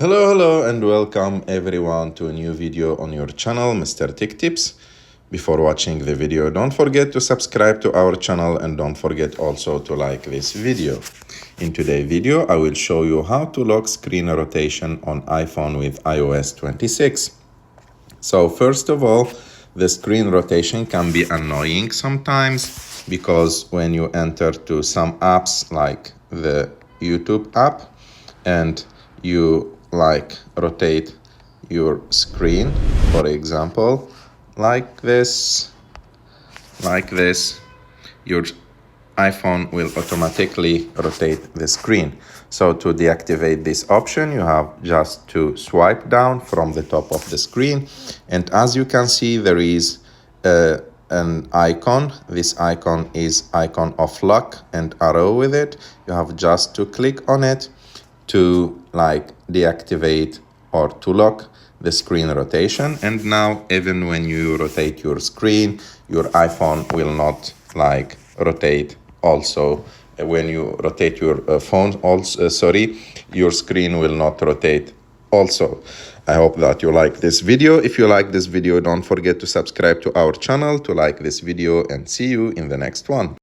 Hello, and welcome everyone to a new video on your channel, Mr. Tech Tips. Before watching the video, don't forget to subscribe to our channel and don't forget also to like this video. In today's video, I will show you how to lock screen rotation on iPhone with iOS 26. So first of all, the screen rotation can be annoying sometimes because when you enter to some apps like the YouTube app and you rotate your screen, for example, like this, your iPhone will automatically rotate the screen. So to deactivate this option, you have just to swipe down from the top of the screen. And as you can see, there is an icon. This icon is icon of lock and arrow with it. You have just to click on it to deactivate or to lock the screen rotation. And now even when you rotate your screen, your iPhone will not rotate also. When you rotate your phone also, your screen will not rotate also. I hope that you like this video. If you like this video, don't forget to subscribe to our channel, to like this video, and see you in the next one.